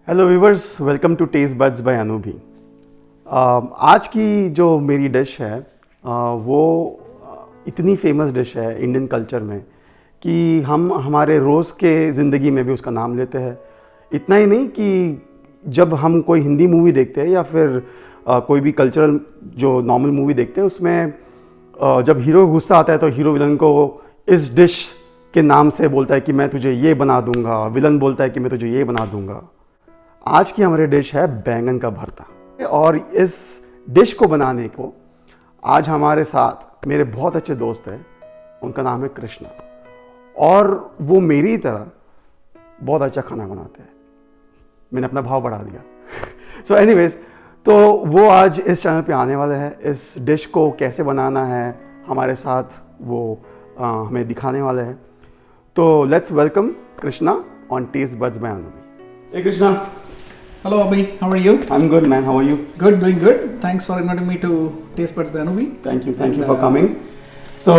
Hello viewers, welcome to taste buds by Anubhi. आज की जो मेरी डिश है वो इतनी फेमस डिश है इंडियन कल्चर में कि हम हमारे रोज़ के ज़िंदगी में भी उसका नाम लेते हैं। इतना ही नहीं कि जब हम कोई हिंदी मूवी देखते हैं या फिर कोई भी कल्चरल जो नॉर्मल मूवी देखते हैं उसमें जब हीरो गुस्सा आता है तो हीरो विलन को इस डिश के नाम से बोलता है कि मैं तुझे ये बना दूंगा, विलन बोलता है कि मैं तुझे ये बना दूंगा। आज की हमारी डिश है बैंगन का भरता और इस डिश को बनाने को आज हमारे साथ मेरे बहुत अच्छे दोस्त हैं। उनका नाम है कृष्णा और वो मेरी तरह बहुत अच्छा खाना बनाते हैं। मैंने अपना भाव बढ़ा दिया। सो एनीवेज, तो वो आज इस चैनल पे आने वाले हैं। इस डिश को कैसे बनाना है हमारे साथ वो हमें दिखाने वाले हैं। तो let's welcome Krishna on taste buds by Anubhi. Hey Krishna. Hello Abhi, how are you? I'm good, man. How are you? Good, doing good. Thanks for inviting me to Taste Buds by Anubi. Thank you for coming. So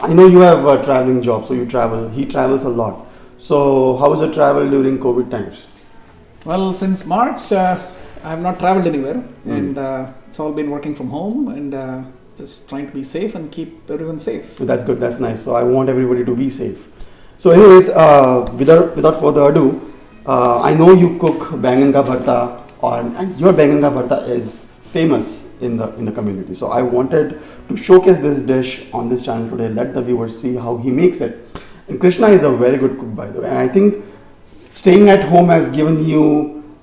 I know you have a traveling job, so you travel. He travels a lot. So how was the travel during COVID times? Well, since March, I have not traveled anywhere, and it's all been working from home and just trying to be safe and keep everyone safe. That's good. That's nice. So I want everybody to be safe. So anyways, without further ado, I know you cook bangan ka bharta, and your bangan ka bharta is famous in the community. So I wanted to showcase this dish on this channel today. Let the viewers see how he makes it. And Krishna is a very good cook, by the way. And I think staying at home has given you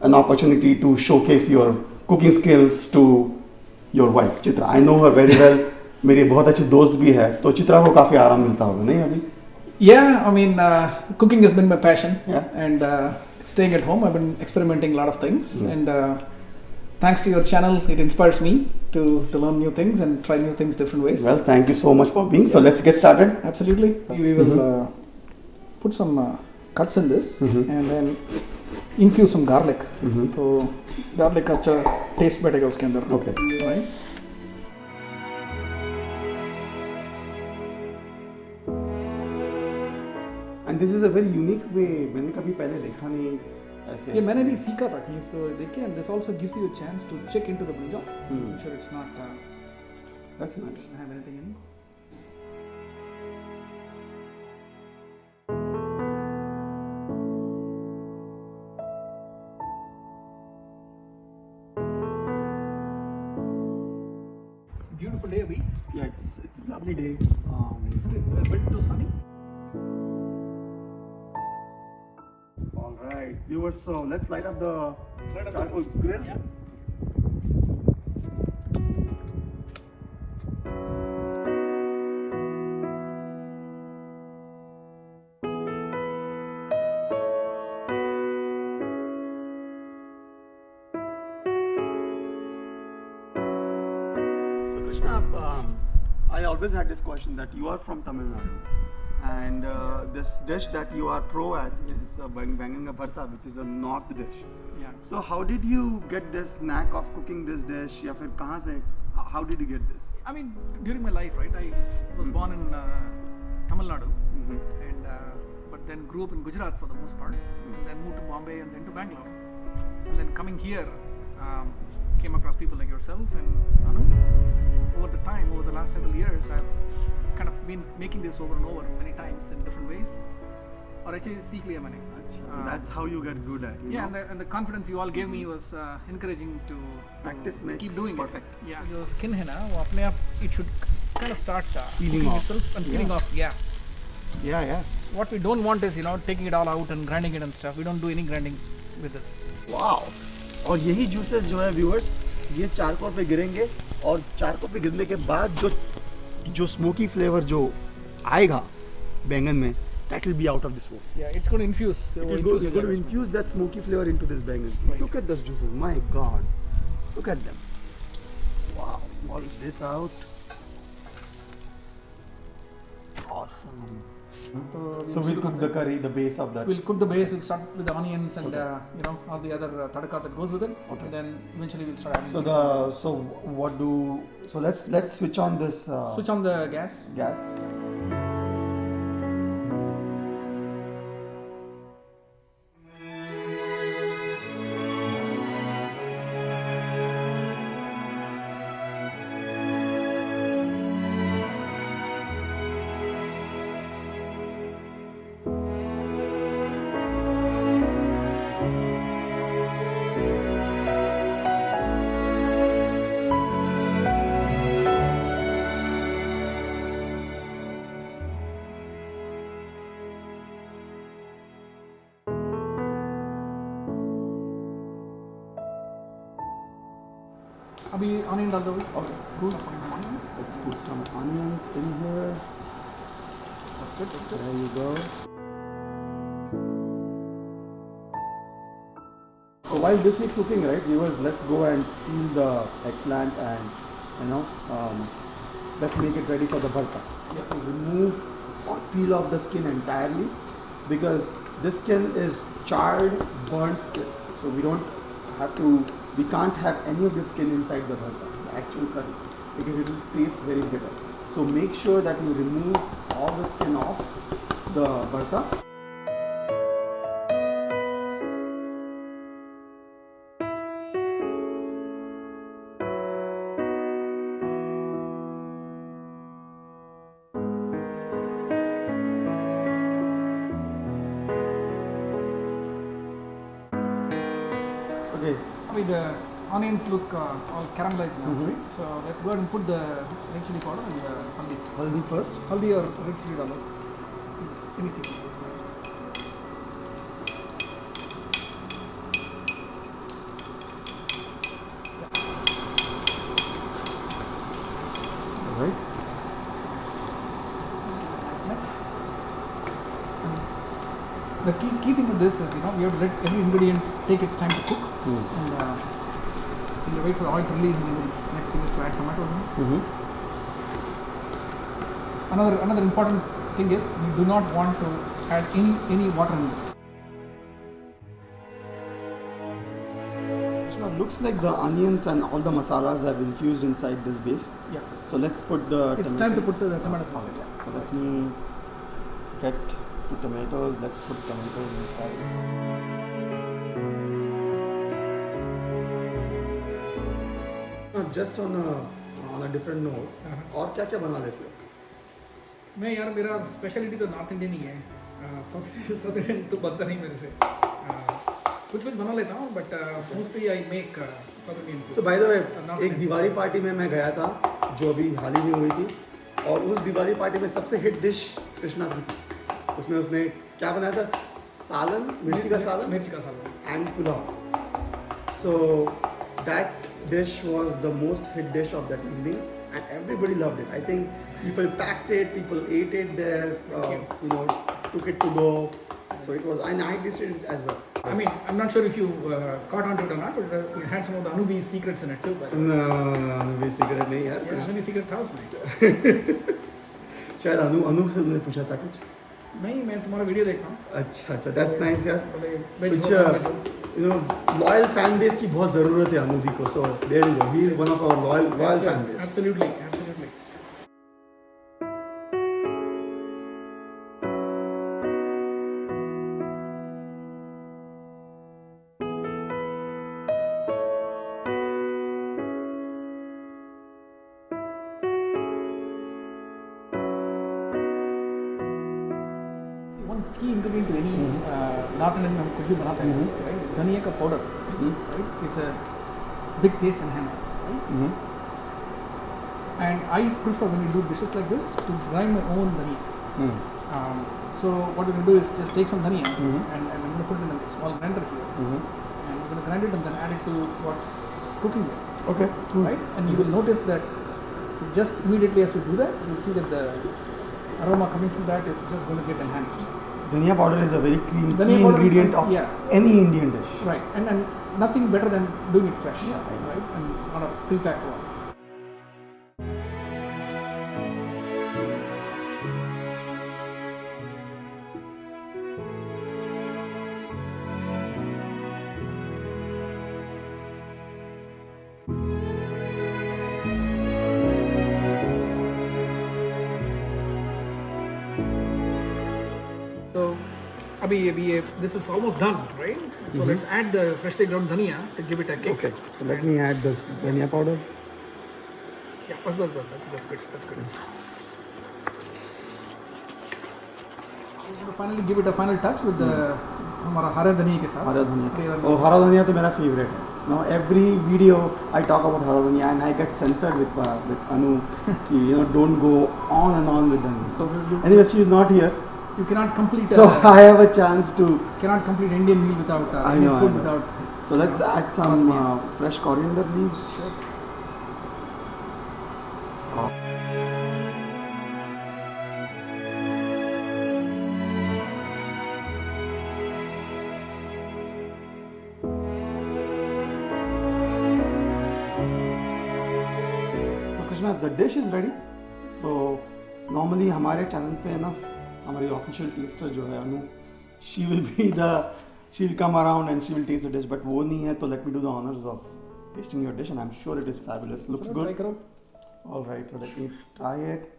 an opportunity to showcase your cooking skills to your wife, Chitra. I know her very well. मेरी बहुत अच्छी दोस्त भी है, तो चित्रा को काफी आराम मिलता होगा, नहीं अभी? Yeah, I mean, cooking has been my passion, Yeah. and staying at home, I've been experimenting a lot of things, and thanks to your channel, it inspires me to learn new things and try new things different ways. Well, thank you so much for being. So let's get started. Absolutely. We will put some cuts in this and then infuse some garlic. So garlic अच्छा taste बैठेगा उसके अंदर. Okay. Right. And this is a very unique way. मैंने कभी पहले देखा नहीं ऐसे. ये मैंने भी सीखा था कहीं से देख के, and this also gives you a chance to check into the brinjal. Make sure it's not That's nice. have anything in. It's a beautiful day, Abhi. Yeah, it's a lovely day. It's a bit too sunny. All right, viewers. So let's light up the charcoal grill. Yeah. So Krishna, I always had this question that you are from Tamil Nadu, and this dish that you are pro at is bangan ka bharta, which is a north dish. Yeah. So how did you get this knack of cooking this dish? या फिर कहाँ से? How did you get this? I mean, during my life, right? I was born in Tamil Nadu, and but then grew up in Gujarat for the most part, and then moved to Bombay and then to Bangalore, and then coming here, came across people like yourself and Anu. Over the time, over the last several years, I've kind of been making this over and over many times in different ways. और अच्छे सीख लिया मैंने. That's how you get good at. You Yeah, know? and the confidence you all gave me was encouraging to Practice makes keep doing perfect. it. Yeah, your skin है ना, वो अपने आप it should kind of start Peeling cooking off. itself and peeling Yeah. off. Yeah. Yeah. What we don't want is taking it all out and grinding it and stuff. We don't do any grinding with this. Wow. और यही juices जो है viewers, ये charcoal पे गिरेंगे और charcoal पे गिरने के बाद जो smoky flavor जो आएगा बैंगन में, that will be out of this world. Yeah, it's going to infuse. It's going to infuse that smoky flavor into this bangan. Right. Look at those juices. My God. Look at them. Wow. All this out. Awesome. So we'll cook the curry, the base of that. We'll cook the base. We'll start with the onions and all the other tadka that goes with it. Okay. And then eventually we'll start adding. So let's switch on this Switch on the gas. gas. अभी onion डाल दो. Okay. Cool. Start putting some onion. Let's put some onions in here. That's good. That's good. There you go. So while this is cooking, right, viewers, let's go and peel the eggplant and let's make it ready for the bharta. Yeah. Remove or peel off the skin entirely because this skin is charred, burnt skin. So we can't have any of the skin inside the bharta, the actual curry, because it will taste very bitter. So make sure that you remove all the skin off the bharta. Okay. I mean, the onions look all caramelized now, Mhm. right? So let's go ahead and put the red chili powder and the haldi. Haldi first. Haldi or red chili डालो. Any sequence is fine. Right. Nice mix. The key thing with this is, you know, we have to let every ingredient take its time to cook. And we'll wait for the oil to release, and then the next thing is to add tomatoes in. Mm-hmm. Another important thing is we do not want to add any water in this. So it looks like the onions and all the masalas have infused inside this base. Yeah. So let's put the It's time to put the tomatoes inside. So let me get the tomatoes. Let's put tomatoes inside. Just on a different note, और क्या क्या बना लेते हो? मैं यार मेरा speciality तो नॉर्थ इंडियन ही है. साउथ इंडियन तो बनता नहीं मेरे से. कुछ बना लेता हूँ but mostly I make south Indian food. So by the way, एक दिवाली पार्टी में मैं गया था जो अभी हाल ही में हुई थी और उस दिवाली पार्टी में सबसे हिट डिश कृष्णा की थी. उसमें उसने क्या बनाया था? सालन, मिर्ची का सालन and pulao. So that dish was the most hit dish of that evening and everybody loved it. I think people packed it, people ate it there, took it to go. So it was, and I tasted it as well. I mean, I'm not sure if you caught on to it or not, but it had some of the Anubi's secrets in it too. But No, Anubi secret नहीं यार. yeah, Anubi's secret था उसमें. शायद अनु से तुमने पूछा था कुछ. नहीं, मैं तुम्हारा वीडियो देखता हूँ. अच्छा, that's nice यार. बोले कुछ loyal fan base की बहुत ज़रूरत है अनुदी को. So there you go. He is one of our loyal fan base. Absolutely. One key ingredient to any North Indian हम कुछ भी बनाते हैं, right? धनिया का powder, right, is a big taste enhancer, right? And I prefer when we do dishes like this to grind my own dhania. So what we're going to do is just take some dhania and I'm going to put it in a small grinder here, and we're going to grind it and then add it to what's cooking there, Okay. right? And you will notice that just immediately as we do that, you'll see that the aroma coming from that is just going to get enhanced. Dhania powder is a very key Dhania powder, ingredient of any Indian dish. Right, and nothing better than doing it fresh, Yeah, right? And not a pre-packed one. So, abhi this is almost done, right? So let's add the freshly ground dhania to give it a kick. Okay. So let me add this dhania powder. Yeah, bas. That's good. We're going to finally give it a final touch with the हमारा हरा धनिया के साथ. हरा धनिया. Oh, हरा धनिया तो मेरा favorite है. Now every video I talk about hara dhania and I get censored with Anu. Don't go on and on with dhania. So anyway, she is not here. You cannot complete. So I have a chance to. Cannot complete Indian meal without Indian food without. So let's add some fresh coriander leaves. Sure. Krishna, the dish is ready. So normally हमारे channel पे ना हमारी official tester जो है अनु, she'll come around and she will taste the dish, but वो नहीं है, तो let me do the honors of tasting your dish, and I'm sure it is fabulous. Looks चलो, good. try करो. All right, so let me try it.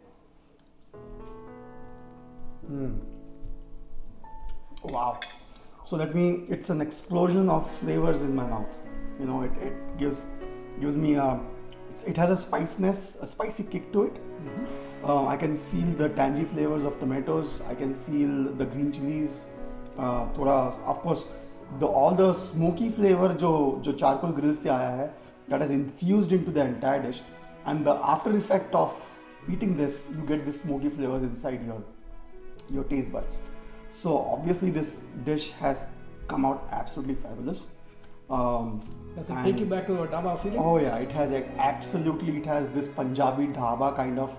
Wow. So it's an explosion of flavors in my mouth. You know, it gives me it has a spiciness, a spicy kick to it. I can feel the tangy flavors of tomatoes. I can feel the green chilies. थोड़ा, of course, all the smoky flavor जो charcoal grill से आया है, that has infused into the entire dish, and the after effect of eating this, you get the smoky flavors inside your taste buds. So obviously this dish has come out absolutely fabulous. Does it take you back to a dhaba feeling? Oh yeah, it has absolutely. It has this Punjabi dhaba kind of,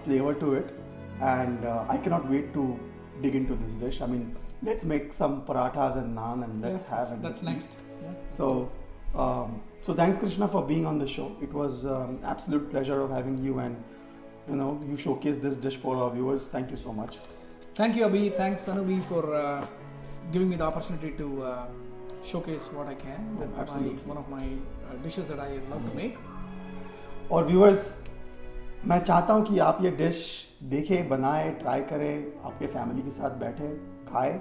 flavor to it, and I cannot wait to dig into this dish. I mean, let's make some parathas and naan, and let's have it. That's next. Yeah. So thanks Krishna for being on the show. It was absolute pleasure of having you, and you showcased this dish for our viewers. Thank you so much. Thank you, Abhi. Thanks, Anubi, for giving me the opportunity to showcase what I can with one of my dishes that I love to make. और viewers, मैं चाहता हूँ कि आप ये dish देखें, बनाएं, try करें, आपके फैमिली के साथ बैठे खाएं,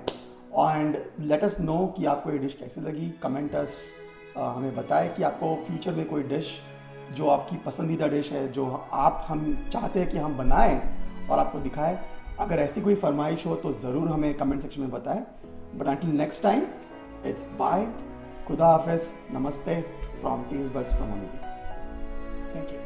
एंड लेट अस नो कि आपको ये डिश कैसी लगी. कमेंट अस, हमें बताएं कि आपको फ्यूचर में कोई डिश जो आपकी पसंदीदा डिश है, जो हम चाहते हैं कि हम बनाएं और आपको दिखाएं. अगर ऐसी कोई फरमाइश हो तो ज़रूर हमें कमेंट सेक्शन में बताएं. But until next time, it's bye, खुदा हाफिज़, नमस्ते from taste buds from Anubhi. Thank you.